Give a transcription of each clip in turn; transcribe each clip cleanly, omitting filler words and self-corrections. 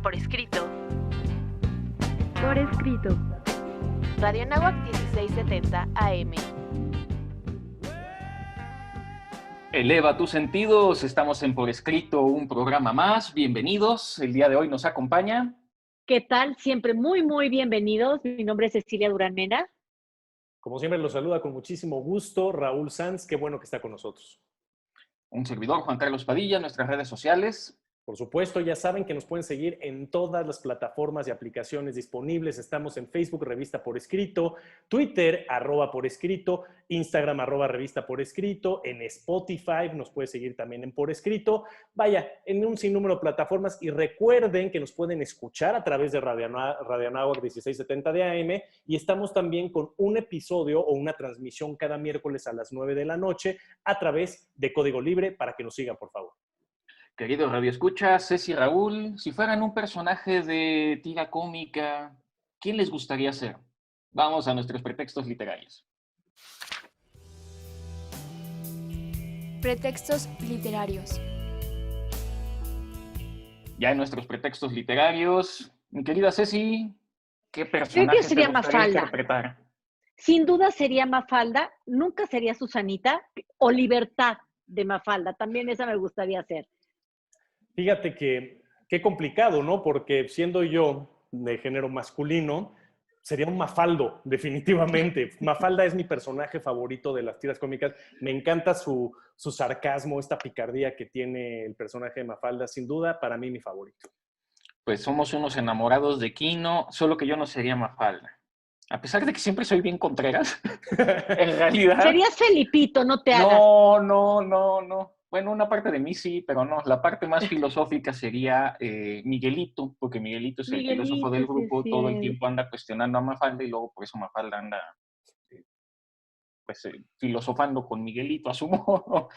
por escrito. Por escrito. Radio Anáhuac 1670 AM. Eleva tus sentidos, estamos en Por Escrito, un programa más. Bienvenidos, el día de hoy nos acompaña. ¿Qué tal? Siempre muy bienvenidos. Mi nombre es Cecilia Durán Mena. Como siempre, los saluda con muchísimo gusto Raúl Sanz. Qué bueno que está con nosotros. Un servidor, Juan Carlos Padilla, nuestras redes sociales. Por supuesto, ya saben que nos pueden seguir en todas las plataformas y aplicaciones disponibles. Estamos en Facebook, Revista Por Escrito, Twitter, @Por Escrito, Instagram, @Revista Por Escrito, en Spotify, nos puede seguir también en Por Escrito. Vaya, en un sinnúmero de plataformas y recuerden que nos pueden escuchar a través de Radio Anáhuac 1670 de AM y estamos también con un episodio o una transmisión cada miércoles a las 9 de la noche a través de Código Libre para que nos sigan, por favor. Queridos radioescuchas, Ceci y Raúl, si fueran un personaje de tira cómica, ¿quién les gustaría ser? Vamos a nuestros pretextos literarios. Pretextos literarios. Ya en nuestros pretextos literarios, mi querida Ceci, ¿qué Creo personaje que sería te gustaría Mafalda. interpretar? Sin duda sería Mafalda, nunca sería Susanita o Libertad de Mafalda. También esa me gustaría hacer. Fíjate que qué complicado, ¿no? Porque siendo yo de género masculino, sería un Mafaldo, definitivamente. Mafalda es mi personaje favorito de las tiras cómicas. Me encanta su sarcasmo, esta picardía que tiene el personaje de Mafalda. Sin duda, para mí, mi favorito. Pues somos unos enamorados de Quino, solo que yo no sería Mafalda. A pesar de que siempre soy bien Contreras, en realidad... Serías Felipito, no te hagas. No. Bueno, una parte de mí sí, pero no. La parte más filosófica sería Miguelito, porque Miguelito es el filósofo del grupo, sí, todo el tiempo anda cuestionando a Mafalda y luego por eso Mafalda anda filosofando con Miguelito a su modo.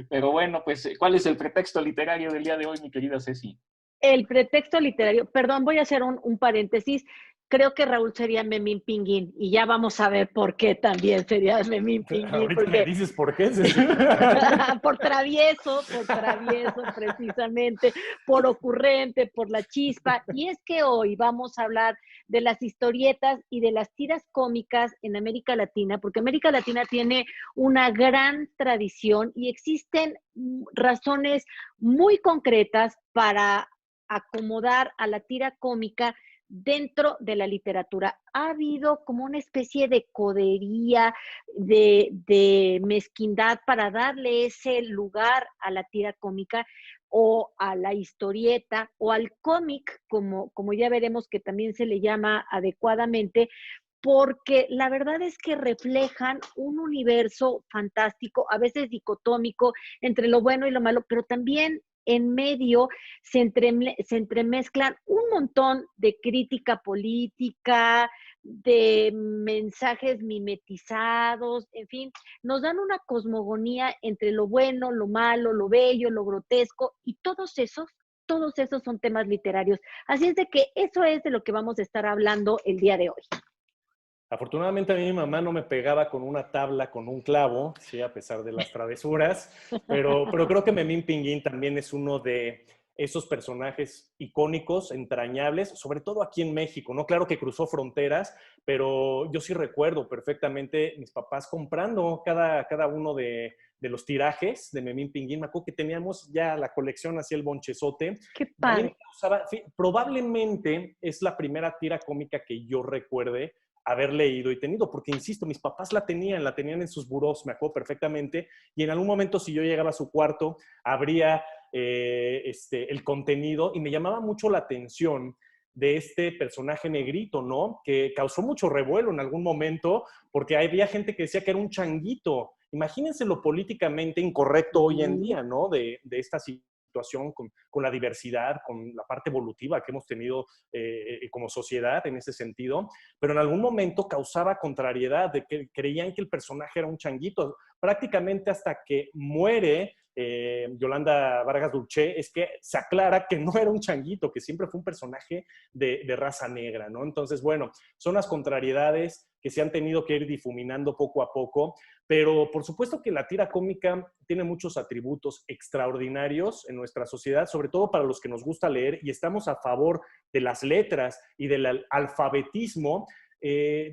Pero bueno, pues, ¿cuál es el pretexto literario del día de hoy, mi querida Ceci? El pretexto literario, perdón, voy a hacer un paréntesis. Creo que Raúl sería Memín Pinguín y ya vamos a ver por qué también sería Memín Pinguín. Ahorita Porque... me dices por qué. por travieso, precisamente, por ocurrente, por la chispa. Y es que hoy vamos a hablar de las historietas y de las tiras cómicas en América Latina, porque América Latina tiene una gran tradición y existen razones muy concretas para acomodar a la tira cómica dentro de la literatura. Ha habido como una especie de codería, de mezquindad para darle ese lugar a la tira cómica o a la historieta o al cómic, como ya veremos que también se le llama adecuadamente, porque la verdad es que reflejan un universo fantástico, a veces dicotómico, entre lo bueno y lo malo, pero también en medio se entremezclan un montón de crítica política, de mensajes mimetizados, en fin, nos dan una cosmogonía entre lo bueno, lo malo, lo bello, lo grotesco, y todos esos son temas literarios. Así es de que eso es de lo que vamos a estar hablando el día de hoy. Afortunadamente a mí mi mamá no me pegaba con una tabla, con un clavo, sí, a pesar de las travesuras, pero creo que Memín Pinguín también es uno de esos personajes icónicos, entrañables, sobre todo aquí en México, ¿no? Claro que cruzó fronteras, pero yo sí recuerdo perfectamente mis papás comprando cada uno de los tirajes de Memín Pinguín. Me acuerdo que teníamos ya la colección, hacia el bonchezote. ¡Qué padre! Probablemente es la primera tira cómica que yo recuerde haber leído y tenido, porque insisto, mis papás la tenían en sus burós, me acuerdo perfectamente, y en algún momento si yo llegaba a su cuarto, abría el contenido y me llamaba mucho la atención de este personaje negrito, ¿no? Que causó mucho revuelo en algún momento, porque había gente que decía que era un changuito. Imagínense lo políticamente incorrecto hoy en día, ¿no? De esta situación con la diversidad, con la parte evolutiva que hemos tenido como sociedad en ese sentido, pero en algún momento causaba contrariedad, de que creían que el personaje era un changuito, prácticamente hasta que muere Yolanda Vargas Dulce, es que se aclara que no era un changuito, que siempre fue un personaje de raza negra, ¿no? Entonces, bueno, son las contrariedades que se han tenido que ir difuminando poco a poco, pero por supuesto que la tira cómica tiene muchos atributos extraordinarios en nuestra sociedad, sobre todo para los que nos gusta leer y estamos a favor de las letras y del alfabetismo.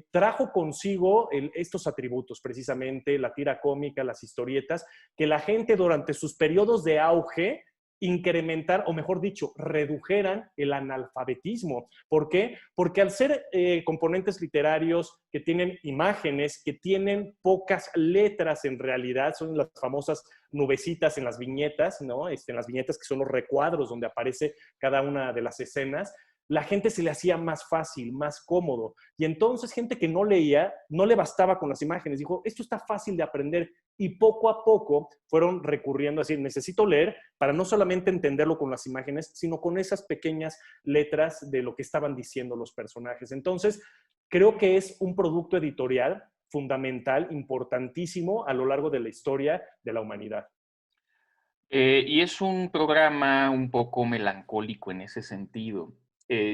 Trajo consigo estos atributos, precisamente la tira cómica, las historietas, que la gente durante sus periodos de auge incrementar, o mejor dicho, redujeran el analfabetismo. ¿Por qué? Porque al ser componentes literarios que tienen imágenes, que tienen pocas letras en realidad, son las famosas nubecitas en las viñetas, ¿no? En las viñetas que son los recuadros donde aparece cada una de las escenas, la gente se le hacía más fácil, más cómodo. Y entonces gente que no leía, no le bastaba con las imágenes. Dijo, esto está fácil de aprender. Y poco a poco fueron recurriendo a decir, necesito leer para no solamente entenderlo con las imágenes, sino con esas pequeñas letras de lo que estaban diciendo los personajes. Entonces, creo que es un producto editorial fundamental, importantísimo a lo largo de la historia de la humanidad. Y es un programa un poco melancólico en ese sentido.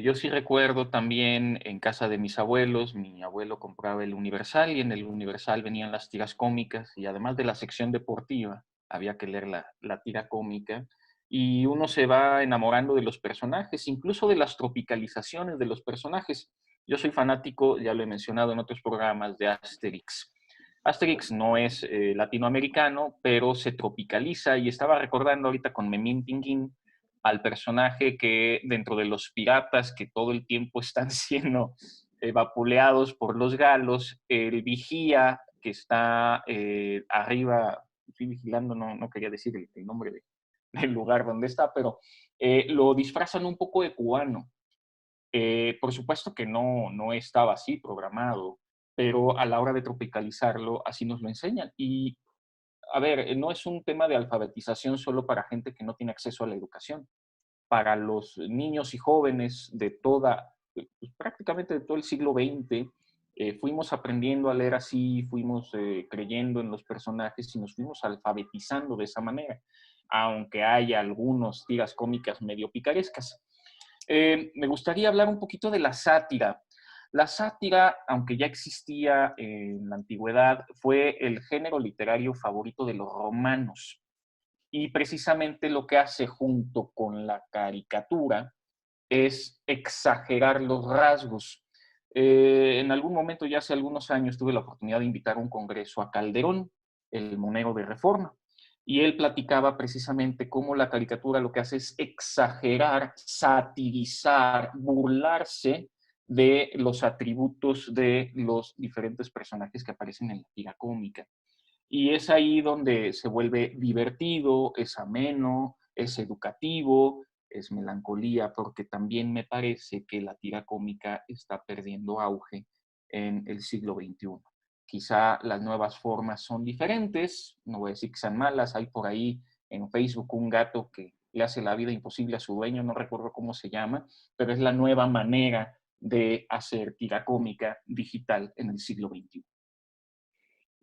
Yo sí recuerdo también en casa de mis abuelos, mi abuelo compraba el Universal y en el Universal venían las tiras cómicas y además de la sección deportiva, había que leer la tira cómica y uno se va enamorando de los personajes, incluso de las tropicalizaciones de los personajes. Yo soy fanático, ya lo he mencionado en otros programas, de Asterix. Asterix no es latinoamericano, pero se tropicaliza y estaba recordando ahorita con Memín Pinguín al personaje que dentro de los piratas que todo el tiempo están siendo vapuleados por los galos, el vigía que está arriba, estoy vigilando, no quería decir el nombre del lugar donde está, pero lo disfrazan un poco de cubano. Por supuesto que no estaba así programado, pero a la hora de tropicalizarlo, así nos lo enseñan. Y, a ver, no es un tema de alfabetización solo para gente que no tiene acceso a la educación. Para los niños y jóvenes de pues, prácticamente de todo el siglo XX, fuimos aprendiendo a leer así, fuimos creyendo en los personajes y nos fuimos alfabetizando de esa manera, aunque haya algunos tiras cómicas medio picarescas. Me gustaría hablar un poquito de la sátira. La sátira, aunque ya existía en la antigüedad, fue el género literario favorito de los romanos. Y precisamente lo que hace junto con la caricatura es exagerar los rasgos. En algún momento, ya hace algunos años, tuve la oportunidad de invitar a un congreso a Calderón, el monero de Reforma, y él platicaba precisamente cómo la caricatura lo que hace es exagerar, satirizar, burlarse de los atributos de los diferentes personajes que aparecen en la tira cómica. Y es ahí donde se vuelve divertido, es ameno, es educativo, es melancolía, porque también me parece que la tira cómica está perdiendo auge en el siglo XXI. Quizá las nuevas formas son diferentes, no voy a decir que sean malas, hay por ahí en Facebook un gato que le hace la vida imposible a su dueño, no recuerdo cómo se llama, pero es la nueva manera de hacer tira cómica digital en el siglo XXI.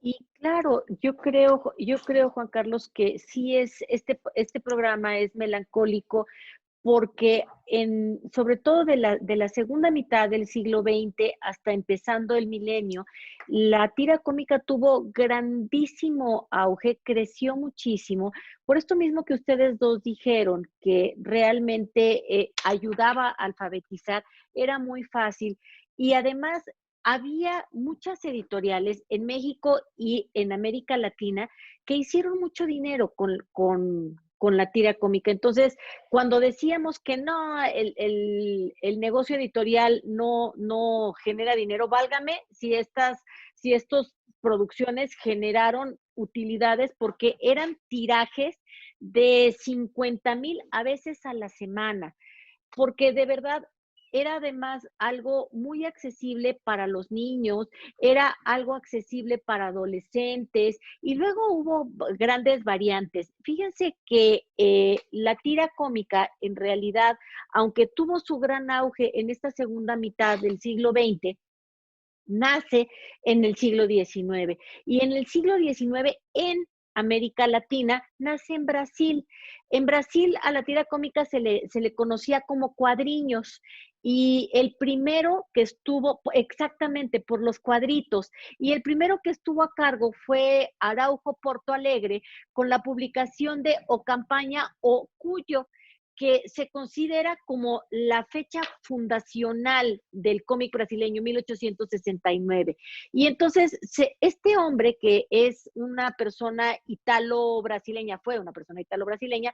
Y claro, yo creo, Juan Carlos, que sí este programa es melancólico porque sobre todo de la segunda mitad del siglo XX hasta empezando el milenio, la tira cómica tuvo grandísimo auge, creció muchísimo, por esto mismo que ustedes dos dijeron, que realmente ayudaba a alfabetizar, era muy fácil y además había muchas editoriales en México y en América Latina que hicieron mucho dinero con la tira cómica. Entonces, cuando decíamos que no, el negocio editorial no genera dinero, válgame si estos producciones generaron utilidades porque eran tirajes de 50,000 a veces a la semana, porque de verdad era además algo muy accesible para los niños, era algo accesible para adolescentes y luego hubo grandes variantes. Fíjense que la tira cómica en realidad, aunque tuvo su gran auge en esta segunda mitad del siglo XX, nace en el siglo XIX y en el siglo XIX en América Latina, nace en Brasil. En Brasil a la tira cómica se le conocía como cuadriños y el primero que estuvo exactamente por los cuadritos y el primero que estuvo a cargo fue Araujo Porto Alegre con la publicación de O Campaña o Cuyo, que se considera como la fecha fundacional del cómic brasileño, 1869. Y entonces, este hombre, que es una persona italo-brasileña, fue una persona italo-brasileña,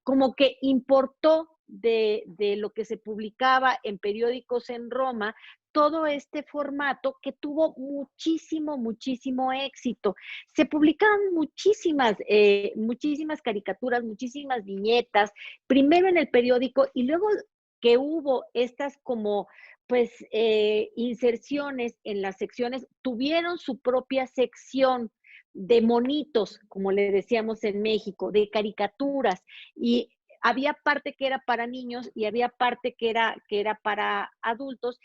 como que importó de lo que se publicaba en periódicos en Roma, todo este formato que tuvo muchísimo éxito. Se publicaban muchísimas caricaturas, muchísimas viñetas, primero en el periódico y luego que hubo estas como pues inserciones en las secciones, tuvieron su propia sección de monitos, como le decíamos en México, de caricaturas, y había parte que era para niños y había parte que era para adultos,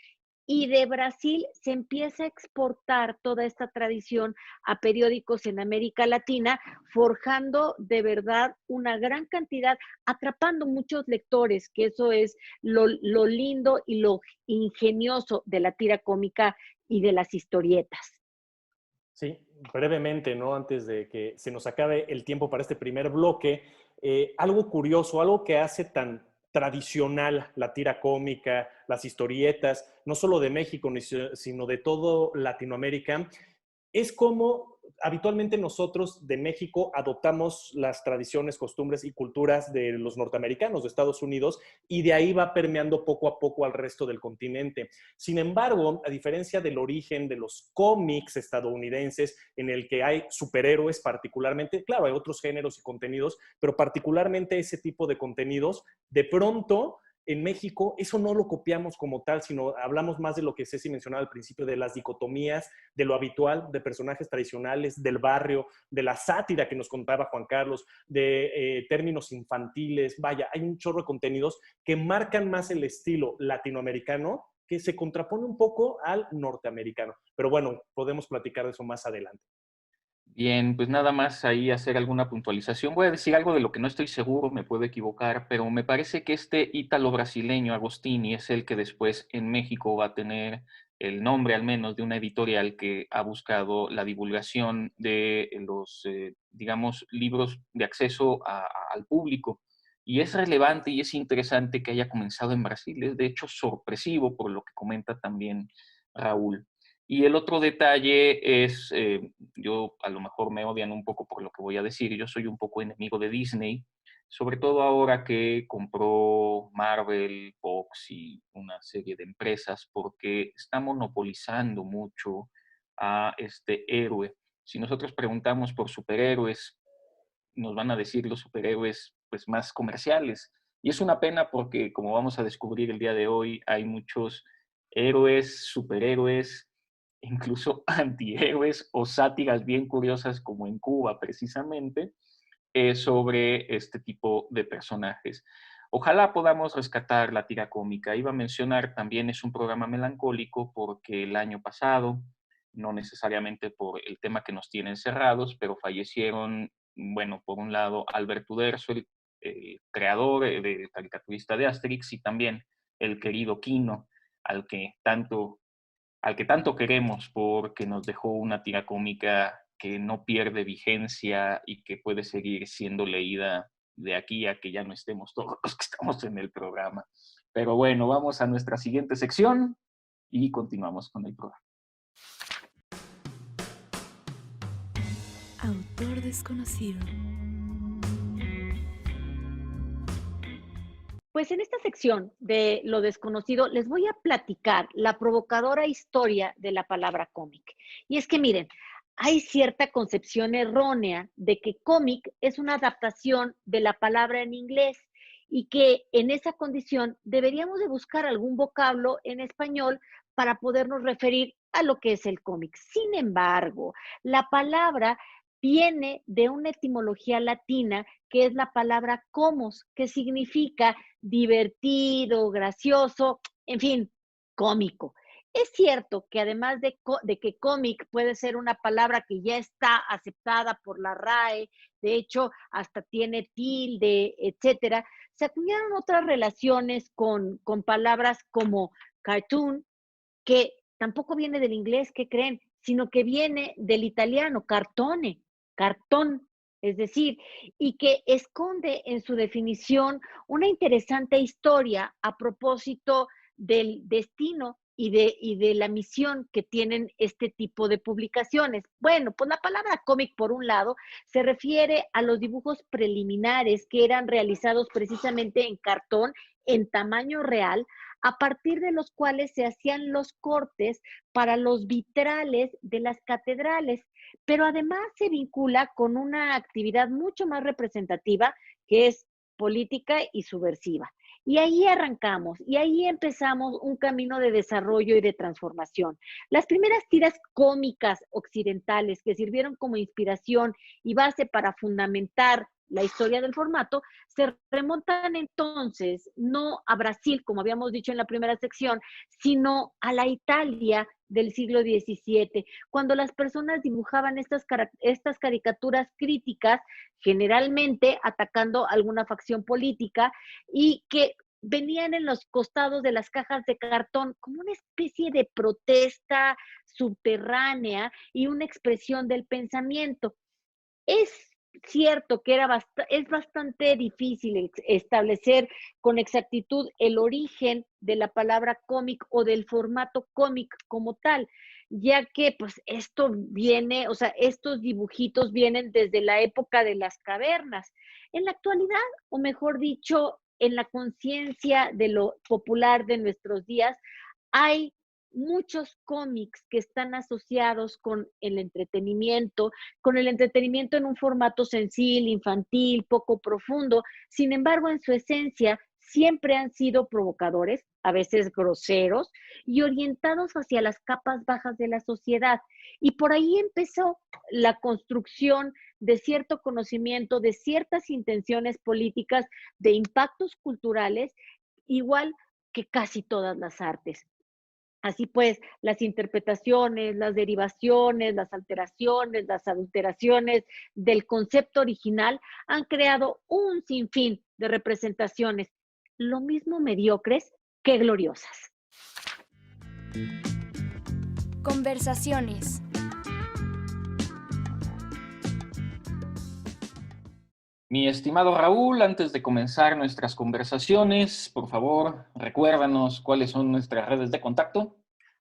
y de Brasil se empieza a exportar toda esta tradición a periódicos en América Latina, forjando de verdad una gran cantidad, atrapando muchos lectores, que eso es lo lindo y lo ingenioso de la tira cómica y de las historietas. Sí, brevemente, ¿no? Antes de que se nos acabe el tiempo para este primer bloque, algo curioso, algo que hace tan tradicional la tira cómica, las historietas, no solo de México, sino de todo Latinoamérica, es como habitualmente nosotros de México adoptamos las tradiciones, costumbres y culturas de los norteamericanos, de Estados Unidos, y de ahí va permeando poco a poco al resto del continente. Sin embargo, a diferencia del origen de los cómics estadounidenses, en el que hay superhéroes particularmente, claro, hay otros géneros y contenidos, pero particularmente ese tipo de contenidos, de pronto en México eso no lo copiamos como tal, sino hablamos más de lo que Ceci mencionaba al principio, de las dicotomías, de lo habitual, de personajes tradicionales, del barrio, de la sátira que nos contaba Juan Carlos, de términos infantiles. Vaya, hay un chorro de contenidos que marcan más el estilo latinoamericano, que se contrapone un poco al norteamericano. Pero bueno, podemos platicar de eso más adelante. Bien, pues nada más ahí hacer alguna puntualización. Voy a decir algo de lo que no estoy seguro, me puedo equivocar, pero me parece que este ítalo-brasileño Agostini es el que después en México va a tener el nombre al menos de una editorial que ha buscado la divulgación de los, digamos, libros de acceso al público. Y es relevante y es interesante que haya comenzado en Brasil. Es de hecho sorpresivo por lo que comenta también Raúl. Y el otro detalle es, yo a lo mejor me odian un poco por lo que voy a decir, yo soy un poco enemigo de Disney, sobre todo ahora que compró Marvel, Fox y una serie de empresas, porque está monopolizando mucho a este héroe. Si nosotros preguntamos por superhéroes, nos van a decir los superhéroes pues, más comerciales. Y es una pena porque, como vamos a descubrir el día de hoy, hay muchos héroes, superhéroes, incluso antihéroes o sátiras bien curiosas como en Cuba precisamente, sobre este tipo de personajes. Ojalá podamos rescatar la tira cómica. Iba a mencionar también es un programa melancólico porque el año pasado, no necesariamente por el tema que nos tiene encerrados, pero fallecieron, bueno, por un lado Albert Uderzo, el creador, el caricaturista de Asterix, y también el querido Quino, al que tanto queremos porque nos dejó una tira cómica que no pierde vigencia y que puede seguir siendo leída de aquí a que ya no estemos todos los que estamos en el programa. Pero bueno, vamos a nuestra siguiente sección y continuamos con el programa. Autor desconocido. Pues en esta sección de lo desconocido les voy a platicar la provocadora historia de la palabra cómic. Y es que miren, hay cierta concepción errónea de que cómic es una adaptación de la palabra en inglés y que en esa condición deberíamos de buscar algún vocablo en español para podernos referir a lo que es el cómic. Sin embargo, la palabra viene de una etimología latina que es la palabra comos, que significa divertido, gracioso, en fin, cómico. Es cierto que además de que cómic puede ser una palabra que ya está aceptada por la RAE, de hecho hasta tiene tilde, etcétera, se acuñaron otras relaciones con palabras como cartoon, que tampoco viene del inglés, ¿qué creen? Sino que viene del italiano, cartone, cartón, es decir, y que esconde en su definición una interesante historia a propósito del destino y de la misión que tienen este tipo de publicaciones. Bueno, pues la palabra cómic, por un lado, se refiere a los dibujos preliminares que eran realizados precisamente en cartón, en tamaño real, a partir de los cuales se hacían los cortes para los vitrales de las catedrales, pero además se vincula con una actividad mucho más representativa que es política y subversiva. Y ahí arrancamos, y ahí empezamos un camino de desarrollo y de transformación. Las primeras tiras cómicas occidentales que sirvieron como inspiración y base para fundamentar la historia del formato, se remontan entonces no a Brasil, como habíamos dicho en la primera sección, sino a la Italia del siglo XVII, cuando las personas dibujaban estas caricaturas críticas, generalmente atacando alguna facción política, y que venían en los costados de las cajas de cartón como una especie de protesta subterránea y una expresión del pensamiento. Es cierto que es bastante difícil establecer con exactitud el origen de la palabra cómic o del formato cómic como tal, ya que pues esto viene, o sea, estos dibujitos vienen desde la época de las cavernas. En la actualidad, o mejor dicho, en la conciencia de lo popular de nuestros días, hay muchos cómics que están asociados con el entretenimiento en un formato sencillo, infantil, poco profundo. Sin embargo, en su esencia, siempre han sido provocadores, a veces groseros, y orientados hacia las capas bajas de la sociedad. Y por ahí empezó la construcción de cierto conocimiento, de ciertas intenciones políticas, de impactos culturales, igual que casi todas las artes. Así pues, las interpretaciones, las derivaciones, las alteraciones, las adulteraciones del concepto original han creado un sinfín de representaciones, lo mismo mediocres que gloriosas. Conversaciones. Mi estimado Raúl, antes de comenzar nuestras conversaciones, por favor, recuérdanos cuáles son nuestras redes de contacto.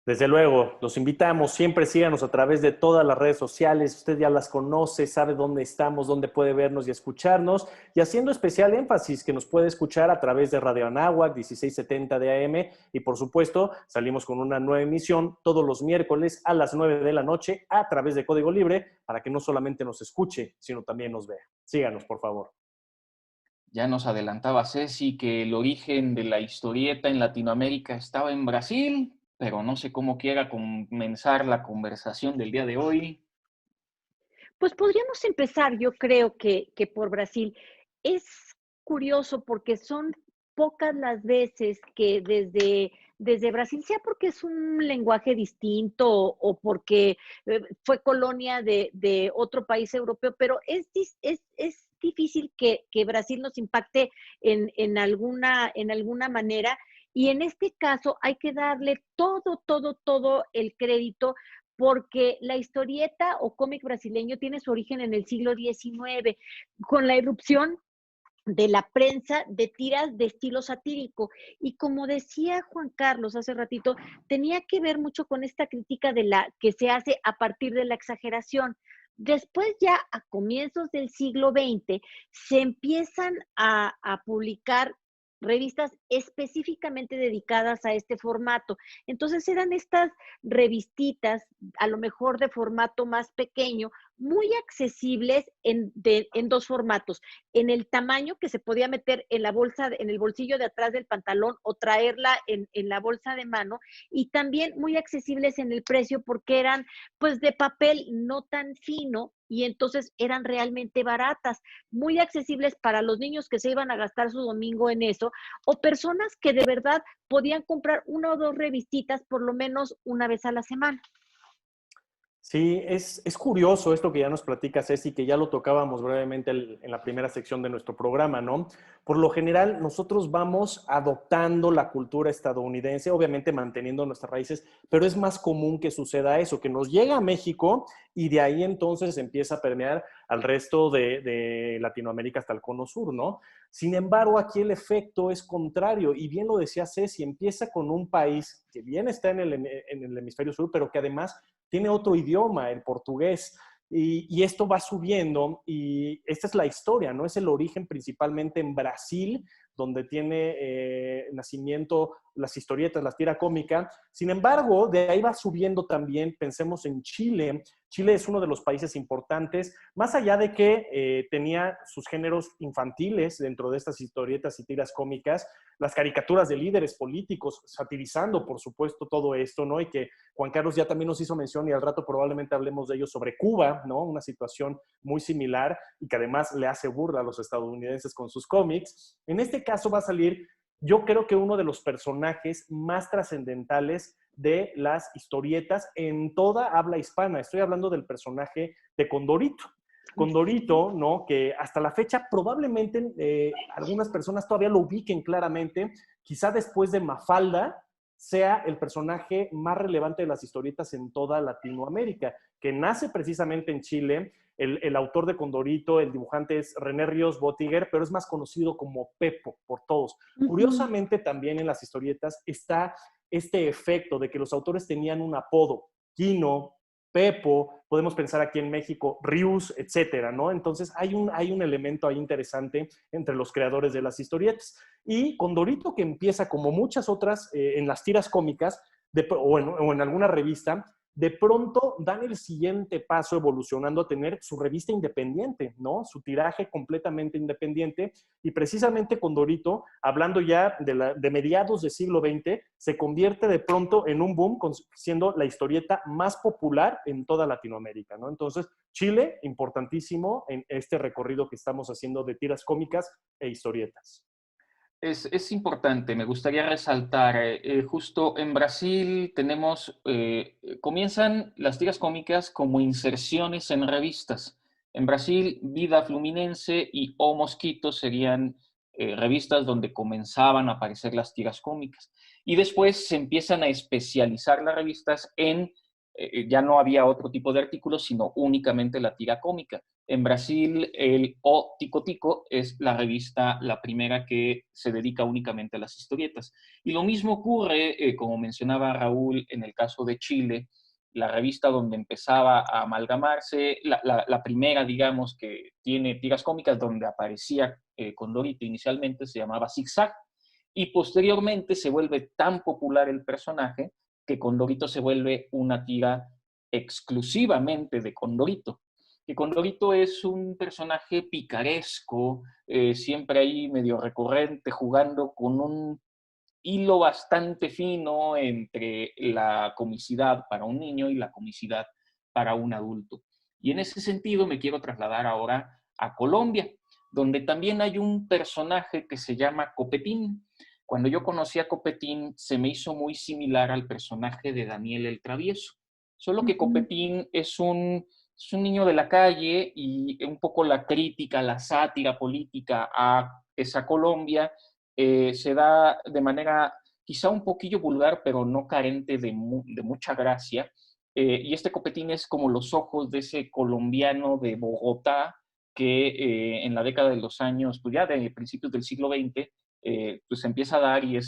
Desde luego, los invitamos, siempre síganos a través de todas las redes sociales, usted ya las conoce, sabe dónde estamos, dónde puede vernos y escucharnos, y haciendo especial énfasis que nos puede escuchar a través de Radio Anáhuac 1670 de AM, y por supuesto salimos con una nueva emisión todos los miércoles a las 9 de la noche a través de Código Libre, para que no solamente nos escuche, sino también nos vea. Síganos, por favor. Ya nos adelantaba Ceci que el origen de la historieta en Latinoamérica estaba en Brasil, pero no sé cómo quiera comenzar la conversación del día de hoy. Pues podríamos empezar, yo creo que por Brasil. Es curioso porque son pocas las veces que desde Brasil, sea porque es un lenguaje distinto o porque fue colonia de otro país europeo, pero es difícil que Brasil nos impacte en alguna manera. Y en este caso hay que darle todo el crédito porque la historieta o cómic brasileño tiene su origen en el siglo XIX, con la irrupción de la prensa de tiras de estilo satírico. Y como decía Juan Carlos hace ratito, tenía que ver mucho con esta crítica de la que se hace a partir de la exageración. Después ya a comienzos del siglo XX se empiezan a publicar revistas específicamente dedicadas a este formato. Entonces eran estas revistitas, a lo mejor de formato más pequeño, muy accesibles en dos formatos, en el tamaño que se podía meter en la bolsa, en el bolsillo de atrás del pantalón o traerla en la bolsa de mano, y también muy accesibles en el precio porque eran pues de papel no tan fino y entonces eran realmente baratas, muy accesibles para los niños que se iban a gastar su domingo en eso, o personas que de verdad podían comprar una o dos revistitas por lo menos una vez a la semana. Sí, es curioso esto que ya nos platica Ceci, que ya lo tocábamos brevemente en la primera sección de nuestro programa, ¿no? Por lo general, nosotros vamos adoptando la cultura estadounidense, obviamente manteniendo nuestras raíces, pero es más común que suceda eso, que nos llega a México y de ahí entonces empieza a permear al resto de Latinoamérica hasta el cono sur, ¿no? Sin embargo, aquí el efecto es contrario, y bien lo decía Ceci, empieza con un país que bien está en el hemisferio sur, pero que además tiene otro idioma, el portugués, y esto va subiendo, y esta es la historia, ¿no? Es el origen principalmente en Brasil, donde tiene nacimiento las historietas, la tira cómica. Sin embargo, de ahí va subiendo también, pensemos en Chile. Chile es uno de los países importantes, más allá de que tenía sus géneros infantiles dentro de estas historietas y tiras cómicas, las caricaturas de líderes políticos, satirizando, por supuesto, todo esto, ¿no? Y que Juan Carlos ya también nos hizo mención, y al rato probablemente hablemos de ello, sobre Cuba, ¿no? Una situación muy similar y que además le hace burla a los estadounidenses con sus cómics. En este caso va a salir, yo creo que uno de los personajes más trascendentales de las historietas en toda habla hispana. Estoy hablando del personaje de Condorito. Condorito, ¿no? Que hasta la fecha probablemente algunas personas todavía lo ubiquen claramente, quizá después de Mafalda, sea el personaje más relevante de las historietas en toda Latinoamérica, que nace precisamente en Chile. El autor de Condorito, el dibujante es René Ríos Bottiger, pero es más conocido como Pepo por todos. Curiosamente, también en las historietas está este efecto de que los autores tenían un apodo, Quino, Pepo, podemos pensar aquí en México, Rius, etcétera, ¿no? Entonces hay un elemento ahí interesante entre los creadores de las historietas. Y Condorito, que empieza como muchas otras en las tiras cómicas o en alguna revista, de pronto dan el siguiente paso evolucionando a tener su revista independiente, ¿no? Su tiraje completamente independiente, y precisamente Condorito, hablando ya de mediados del siglo XX, se convierte de pronto en un boom, siendo la historieta más popular en toda Latinoamérica, ¿no? Entonces, Chile, importantísimo en este recorrido que estamos haciendo de tiras cómicas e historietas. Es importante, me gustaría resaltar, justo en Brasil comienzan las tiras cómicas como inserciones en revistas. En Brasil, Vida Fluminense y O Mosquito serían revistas donde comenzaban a aparecer las tiras cómicas. Y después se empiezan a especializar las revistas ya no había otro tipo de artículos, sino únicamente la tira cómica. En Brasil, el O Tico Tico es la revista, la primera que se dedica únicamente a las historietas. Y lo mismo ocurre, como mencionaba Raúl, en el caso de Chile, la revista donde empezaba a amalgamarse, la primera, digamos, que tiene tiras cómicas, donde aparecía Condorito inicialmente, se llamaba Zigzag, y posteriormente se vuelve tan popular el personaje que Condorito se vuelve una tira exclusivamente de Condorito. Que Condorito es un personaje picaresco, siempre ahí medio recurrente, jugando con un hilo bastante fino entre la comicidad para un niño y la comicidad para un adulto. Y en ese sentido me quiero trasladar ahora a Colombia, donde también hay un personaje que se llama Copetín. Cuando yo conocí a Copetín, se me hizo muy similar al personaje de Daniel el Travieso, solo que Copetín es un niño de la calle, y un poco la crítica, la sátira política a esa Colombia se da de manera quizá un poquillo vulgar, pero no carente de mucha gracia. Y este Copetín es como los ojos de ese colombiano de Bogotá que en la década de los años, pues ya de principios del siglo XX, pues empieza a dar, y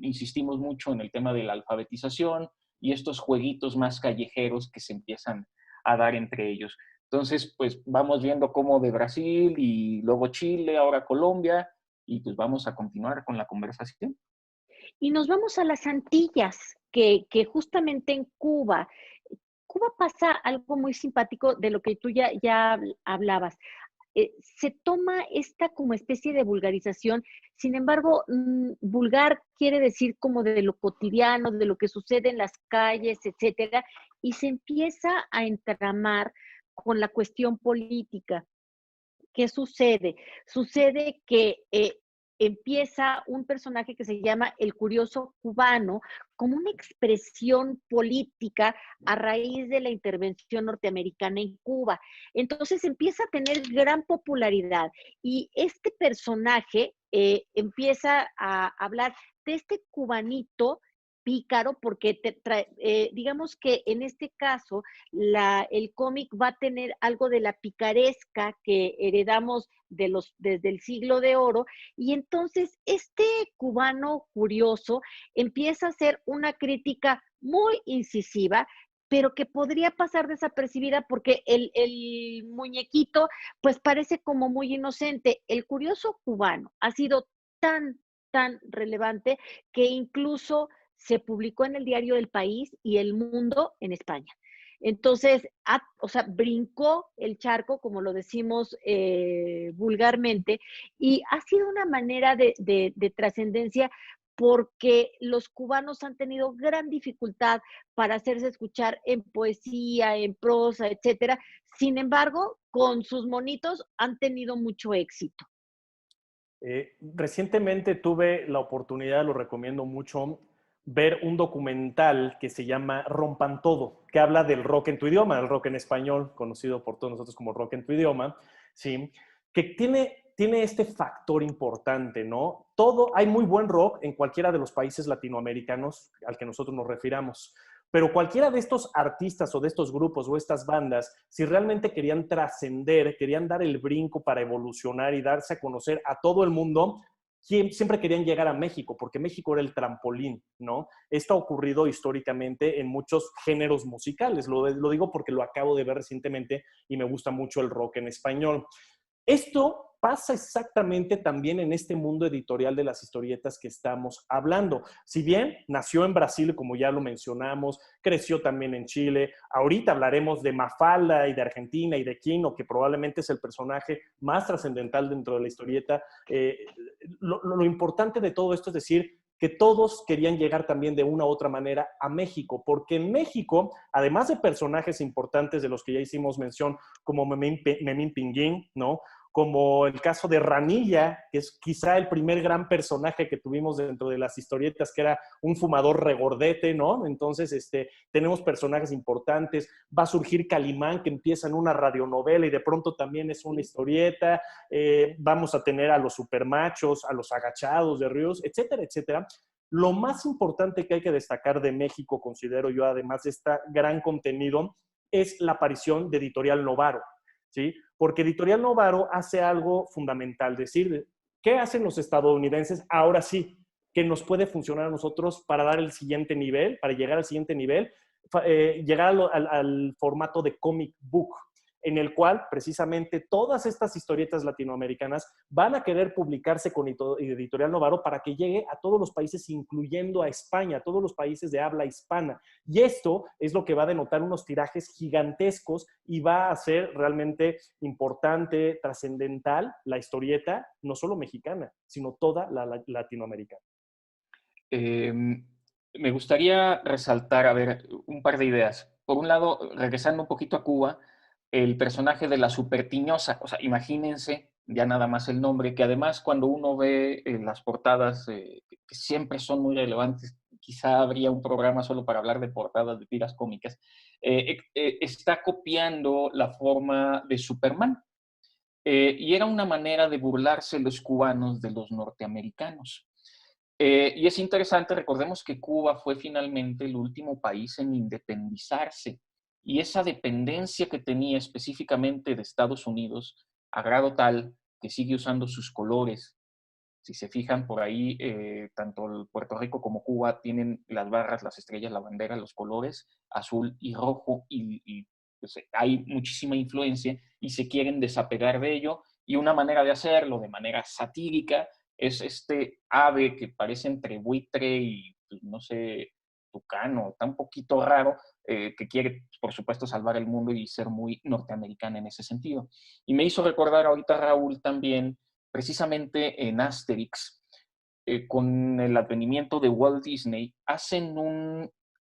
insistimos mucho en el tema de la alfabetización y estos jueguitos más callejeros que se empiezan a dar entre ellos. Entonces, pues vamos viendo cómo de Brasil y luego Chile, ahora Colombia, y pues vamos a continuar con la conversación. Y nos vamos a las Antillas, que justamente en Cuba, Cuba pasa algo muy simpático de lo que tú ya hablabas. Se toma esta como especie de vulgarización, sin embargo, vulgar quiere decir como de lo cotidiano, de lo que sucede en las calles, etcétera, y se empieza a entramar con la cuestión política. ¿Qué sucede? Sucede que empieza un personaje que se llama el curioso cubano como una expresión política a raíz de la intervención norteamericana en Cuba. Entonces empieza a tener gran popularidad y este personaje empieza a hablar de este cubanito pícaro, porque digamos que en este caso el cómic va a tener algo de la picaresca que heredamos desde el siglo de oro, y entonces este cubano curioso empieza a hacer una crítica muy incisiva, pero que podría pasar desapercibida porque el muñequito pues parece como muy inocente. El curioso cubano ha sido tan relevante que incluso se publicó en el diario El País y El Mundo en España. Entonces, o sea, brincó el charco, como lo decimos vulgarmente, y ha sido una manera de trascendencia porque los cubanos han tenido gran dificultad para hacerse escuchar en poesía, en prosa, etcétera. Sin embargo, con sus monitos han tenido mucho éxito. Recientemente tuve la oportunidad, lo recomiendo mucho, ver un documental que se llama Rompan Todo, que habla del rock en tu idioma, el rock en español, conocido por todos nosotros como rock en tu idioma, ¿sí? Que tiene este factor importante, ¿no? Hay muy buen rock en cualquiera de los países latinoamericanos al que nosotros nos refiramos, pero cualquiera de estos artistas o de estos grupos o estas bandas, si realmente querían trascender, querían dar el brinco para evolucionar y darse a conocer a todo el mundo, siempre querían llegar a México, porque México era el trampolín, ¿no? Esto ha ocurrido históricamente en muchos géneros musicales. Lo digo porque lo acabo de ver recientemente y me gusta mucho el rock en español. Esto pasa exactamente también en este mundo editorial de las historietas que estamos hablando. Si bien nació en Brasil, como ya lo mencionamos, creció también en Chile, ahorita hablaremos de Mafalda y de Argentina y de Quino, que probablemente es el personaje más trascendental dentro de la historieta. Lo importante de todo esto es decir, que todos querían llegar también de una u otra manera a México, porque en México, además de personajes importantes de los que ya hicimos mención, como Memín Pinguín, ¿no? Como el caso de Ranilla, que es quizá el primer gran personaje que tuvimos dentro de las historietas, que era un fumador regordete, ¿no? Entonces, tenemos personajes importantes. Va a surgir Calimán, que empieza en una radionovela y de pronto también es una historieta. Vamos a tener a los supermachos, a los agachados de Ríos, etcétera, etcétera. Lo más importante que hay que destacar de México, considero yo, además de este gran contenido, es la aparición de Editorial Novaro, ¿sí? Porque Editorial Novaro hace algo fundamental, decir, ¿qué hacen los estadounidenses? Ahora sí, que nos puede funcionar a nosotros para dar el siguiente nivel, para llegar al siguiente nivel, llegar al formato de comic book, en el cual precisamente todas estas historietas latinoamericanas van a querer publicarse con Editorial Novaro para que llegue a todos los países, incluyendo a España, a todos los países de habla hispana. Y esto es lo que va a denotar unos tirajes gigantescos y va a ser realmente importante, trascendental, la historieta, no solo mexicana, sino toda la latinoamericana. Me gustaría resaltar, a ver, un par de ideas. Por un lado, regresando un poquito a Cuba, el personaje de la supertiñosa, o sea, imagínense ya nada más el nombre, que además cuando uno ve las portadas, que siempre son muy relevantes, quizá habría un programa solo para hablar de portadas de tiras cómicas, está copiando la forma de Superman. Y era una manera de burlarse los cubanos de los norteamericanos. Y es interesante, recordemos que Cuba fue finalmente el último país en independizarse y esa dependencia que tenía específicamente de Estados Unidos, a grado tal que sigue usando sus colores. Si se fijan por ahí, tanto Puerto Rico como Cuba tienen las barras, las estrellas, la bandera, los colores azul y rojo y pues, hay muchísima influencia y se quieren desapegar de ello y una manera de hacerlo de manera satírica es este ave que parece entre buitre y, pues, no sé, tucano, está un poquito raro, que quiere, por supuesto, salvar el mundo y ser muy norteamericana en ese sentido. Y me hizo recordar ahorita, Raúl, también, precisamente en Asterix, con el advenimiento de Walt Disney, hacen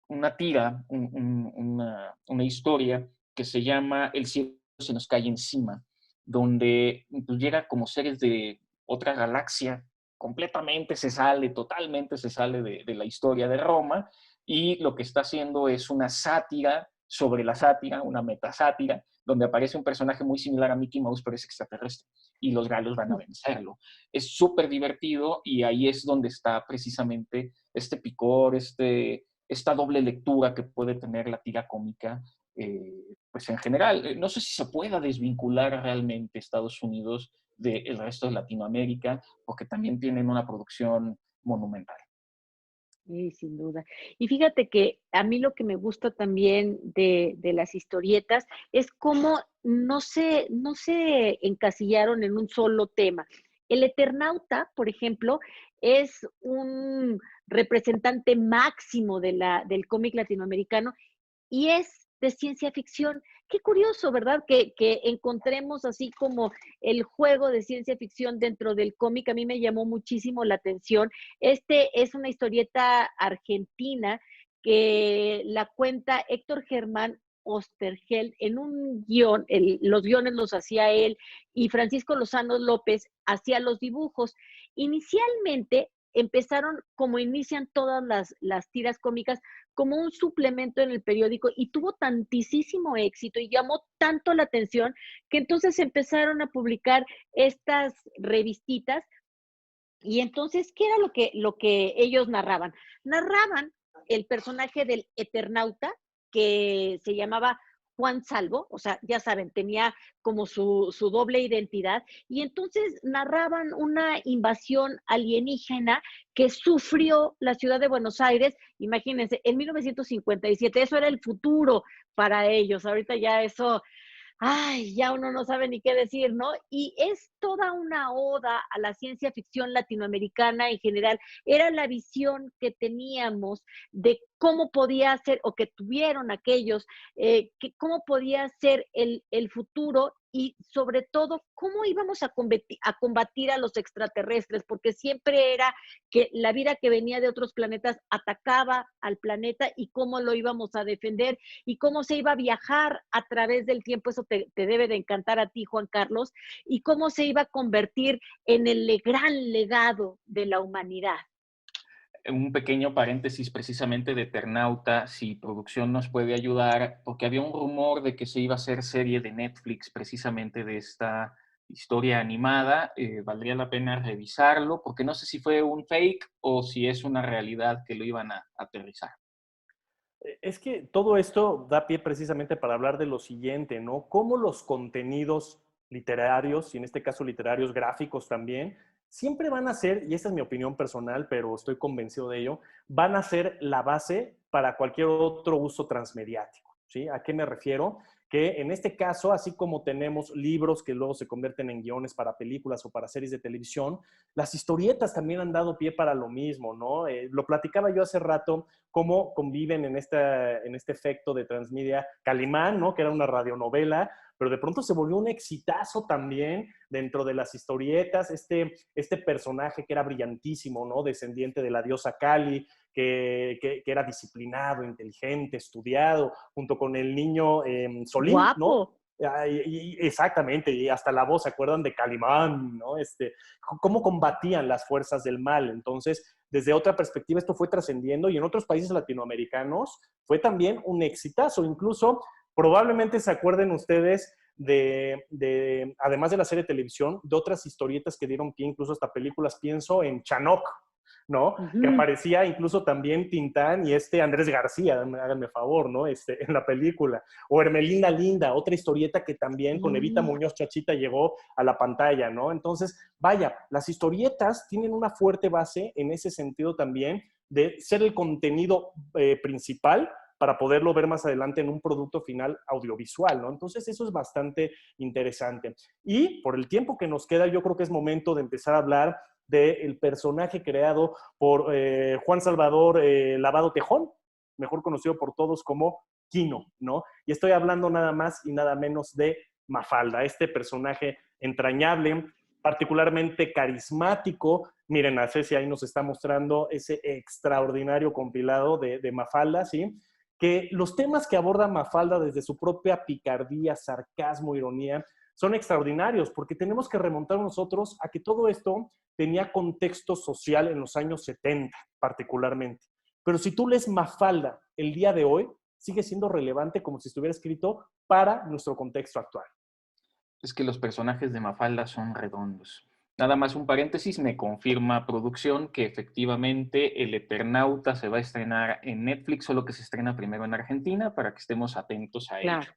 una tira, una historia que se llama El cielo se nos cae encima, donde pues, llega como seres de otra galaxia, completamente se sale, totalmente se sale de la historia de Roma, y lo que está haciendo es una sátira sobre la sátira, una metasátira, donde aparece un personaje muy similar a Mickey Mouse, pero es extraterrestre, y los galos van a vencerlo. Es súper divertido y ahí es donde está precisamente este picor, esta doble lectura que puede tener la tira cómica, pues en general. No sé si se pueda desvincular realmente Estados Unidos del resto de Latinoamérica, porque también tienen una producción monumental. Sí, sin duda. Y fíjate que a mí lo que me gusta también de las historietas es cómo no se encasillaron en un solo tema. El Eternauta, por ejemplo, es un representante máximo del cómic latinoamericano y es de ciencia ficción. Qué curioso, ¿verdad? Que encontremos así como el juego de ciencia ficción dentro del cómic. A mí me llamó muchísimo la atención. Este es una historieta argentina que la cuenta Héctor Germán Osterheld en un guión, los guiones los hacía él y Francisco Lozano López hacía los dibujos. Inicialmente empezaron como inician todas las tiras cómicas, como un suplemento en el periódico y tuvo tantísimo éxito y llamó tanto la atención que entonces empezaron a publicar estas revistitas y entonces, ¿qué era lo que ellos narraban? Narraban el personaje del Eternauta que se llamaba Juan Salvo, o sea, ya saben, tenía como su doble identidad, y entonces narraban una invasión alienígena que sufrió la ciudad de Buenos Aires, imagínense, en 1957, eso era el futuro para ellos, ahorita ya eso ay, ya uno no sabe ni qué decir, ¿no? Y es toda una oda a la ciencia ficción latinoamericana en general. Era la visión que teníamos de cómo podía ser, o que tuvieron aquellos, cómo podía ser el futuro y sobre todo cómo íbamos a combatir a los extraterrestres, porque siempre era que la vida que venía de otros planetas atacaba al planeta y cómo lo íbamos a defender y cómo se iba a viajar a través del tiempo, eso te debe de encantar a ti, Juan Carlos, y cómo se iba a convertir en el gran legado de la humanidad. Un pequeño paréntesis precisamente de Eternauta, si producción nos puede ayudar, porque había un rumor de que se iba a hacer serie de Netflix precisamente de esta historia animada. Valdría la pena revisarlo, porque no sé si fue un fake o si es una realidad que lo iban a aterrizar. Es que todo esto da pie precisamente para hablar de lo siguiente, ¿no? Cómo los contenidos literarios, y en este caso literarios gráficos también, siempre van a ser, y esta es mi opinión personal, pero estoy convencido de ello, van a ser la base para cualquier otro uso transmediático, ¿sí? ¿A qué me refiero? Que en este caso, así como tenemos libros que luego se convierten en guiones para películas o para series de televisión, las historietas también han dado pie para lo mismo, ¿no? Lo platicaba yo hace rato, cómo conviven en este efecto de transmedia Calimán, ¿no? Que era una radionovela, pero de pronto se volvió un exitazo también dentro de las historietas, este personaje que era brillantísimo, ¿no? Descendiente de la diosa Kali, que era disciplinado, inteligente, estudiado, junto con el niño Solín, Guapo. ¿no? Exactamente, y hasta la voz, ¿se acuerdan de Calimán? ¿No? Cómo combatían las fuerzas del mal. Entonces, desde otra perspectiva, esto fue trascendiendo y en otros países latinoamericanos fue también un exitazo. Incluso, probablemente se acuerden ustedes además de la serie de televisión, de otras historietas que dieron pie, incluso hasta películas. Pienso en Chanok, ¿no? Que aparecía incluso también Tintán y Andrés García, háganme favor, ¿no? En la película. O Hermelinda Linda, otra historieta que también con Evita Muñoz Chachita llegó a la pantalla, ¿no? Entonces, vaya, las historietas tienen una fuerte base en ese sentido también de ser el contenido principal para poderlo ver más adelante en un producto final audiovisual, ¿no? Entonces, eso es bastante interesante. Y por el tiempo que nos queda, yo creo que es momento de empezar a hablar del personaje creado por Juan Salvador Lavado Tejón, mejor conocido por todos como Kino, ¿no? Y estoy hablando nada más y nada menos de Mafalda, este personaje entrañable, particularmente carismático. Miren, a Ceci ahí nos está mostrando ese extraordinario compilado de Mafalda, ¿sí? Que los temas que aborda Mafalda desde su propia picardía, sarcasmo, ironía, son extraordinarios, porque tenemos que remontar nosotros a que todo esto tenía contexto social en los años 70, particularmente. Pero si tú lees Mafalda el día de hoy, sigue siendo relevante como si estuviera escrito para nuestro contexto actual. Es que los personajes de Mafalda son redondos. Nada más un paréntesis, me confirma producción que efectivamente El Eternauta se va a estrenar en Netflix, solo que se estrena primero en Argentina, para que estemos atentos a ello. Claro.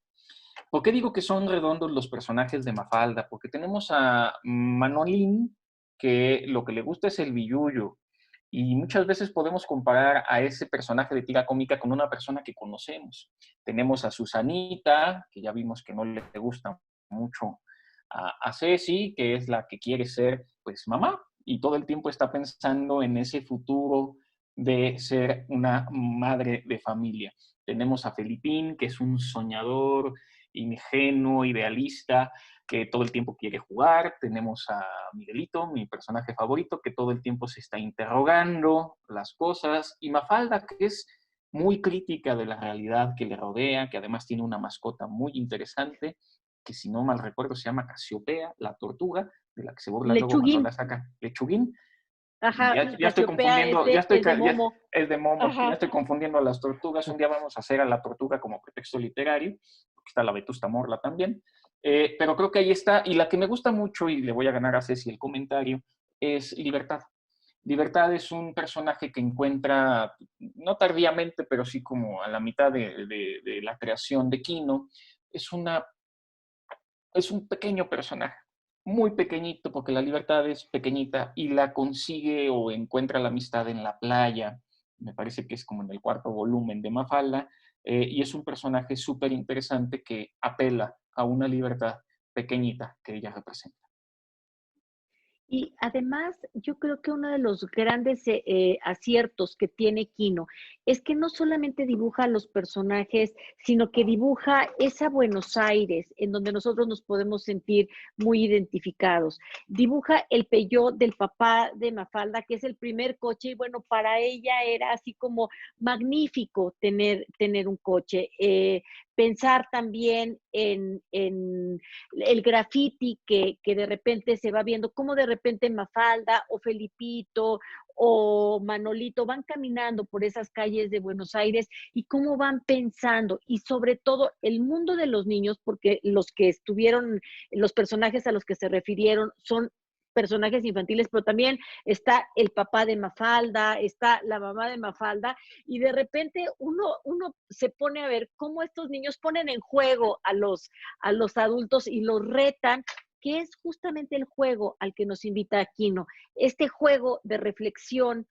¿Por qué digo que son redondos los personajes de Mafalda? Porque tenemos a Manolín, que lo que le gusta es el billullo, y muchas veces podemos comparar a ese personaje de tira cómica con una persona que conocemos. Tenemos a Susanita, que ya vimos que no le gusta mucho a Ceci, que es la que quiere ser pues mamá, y todo el tiempo está pensando en ese futuro de ser una madre de familia. Tenemos a Felipín, que es un soñador, ingenuo, idealista, que todo el tiempo quiere jugar. Tenemos a Miguelito, mi personaje favorito, que todo el tiempo se está interrogando las cosas. Y Mafalda, que es muy crítica de la realidad que le rodea, que además tiene una mascota muy interesante, que si no mal recuerdo se llama Casiopea, la tortuga, de la que se burla luego cuando Lechuguín. la saca. Lechuguín. Ajá, Ya estoy Casiopea confundiendo, ya estoy, es de Momo. es de Momo, ya Ajá. estoy confundiendo a las tortugas. Un día vamos a hacer a la tortuga como pretexto literario, porque está la Vetusta Morla también. Pero creo que ahí está, y la que me gusta mucho, y le voy a ganar a Ceci el comentario, es Libertad. Libertad es un personaje que encuentra, no tardíamente, pero sí como a la mitad de la creación de Kino. Es un pequeño personaje, muy pequeñito, porque la Libertad es pequeñita y la consigue o encuentra la amistad en la playa. Me parece que es como en el cuarto volumen de Mafalda, y es un personaje súper interesante que apela a una libertad pequeñita que ella representa. Y además, yo creo que uno de los grandes aciertos que tiene Kino es que no solamente dibuja a los personajes, sino que dibuja esa Buenos Aires en donde nosotros nos podemos sentir muy identificados. Dibuja el Peugeot del papá de Mafalda, que es el primer coche, y bueno, para ella era así como magnífico tener un coche. Pensar también en el graffiti que de repente se va viendo, como de repente Mafalda o Felipito o Manolito van caminando por esas calles de Buenos Aires y cómo van pensando, y sobre todo el mundo de los niños, porque los que estuvieron, los personajes a los que se refirieron son personajes infantiles, pero también está el papá de Mafalda, está la mamá de Mafalda, y de repente uno se pone a ver cómo estos niños ponen en juego a los adultos y los retan, que es justamente el juego al que nos invita Aquino, este juego de reflexión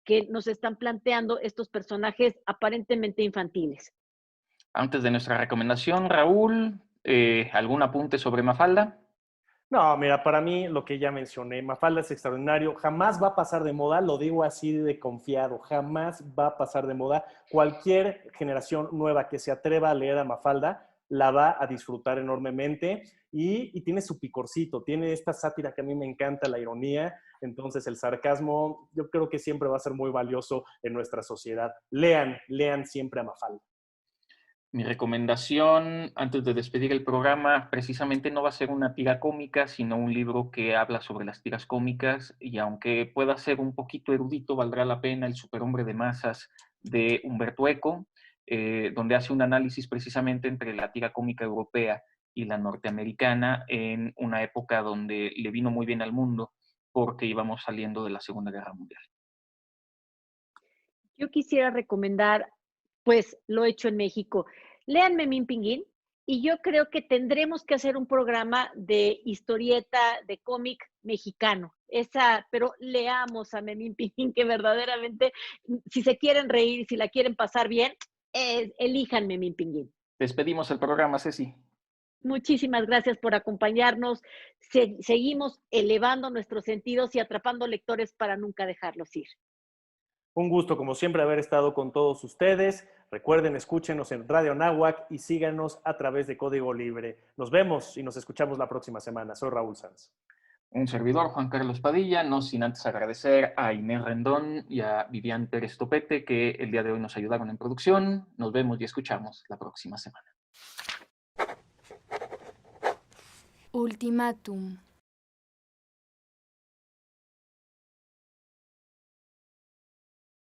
que nos están planteando estos personajes aparentemente infantiles. Antes de nuestra recomendación, Raúl, ¿algún apunte sobre Mafalda? No, mira, para mí lo que ya mencioné, Mafalda es extraordinario, jamás va a pasar de moda, lo digo así de confiado, jamás va a pasar de moda. Cualquier generación nueva que se atreva a leer a Mafalda la va a disfrutar enormemente y tiene su picorcito, tiene esta sátira que a mí me encanta, la ironía, entonces el sarcasmo yo creo que siempre va a ser muy valioso en nuestra sociedad. Lean siempre a Mafalda. Mi recomendación, antes de despedir el programa, precisamente no va a ser una tira cómica, sino un libro que habla sobre las tiras cómicas, y aunque pueda ser un poquito erudito, valdrá la pena El superhombre de masas de Humberto Eco, donde hace un análisis precisamente entre la tira cómica europea y la norteamericana en una época donde le vino muy bien al mundo porque íbamos saliendo de la Segunda Guerra Mundial. Yo quisiera recomendar, pues lo hecho en México. Lean Memín Pinguín, y yo creo que tendremos que hacer un programa de historieta, de cómic mexicano. Pero leamos a Memín Pinguín, que verdaderamente, si se quieren reír, si la quieren pasar bien, elijan Memín Pinguín. Despedimos el programa, Ceci. Muchísimas gracias por acompañarnos. Seguimos elevando nuestros sentidos y atrapando lectores para nunca dejarlos ir. Un gusto, como siempre, haber estado con todos ustedes. Recuerden, escúchenos en Radio Anáhuac y síganos a través de Código Libre. Nos vemos y nos escuchamos la próxima semana. Soy Raúl Sanz. Un servidor, Juan Carlos Padilla, no sin antes agradecer a Inés Rendón y a Vivian Pérez Topete, que el día de hoy nos ayudaron en producción. Nos vemos y escuchamos la próxima semana. Ultimátum.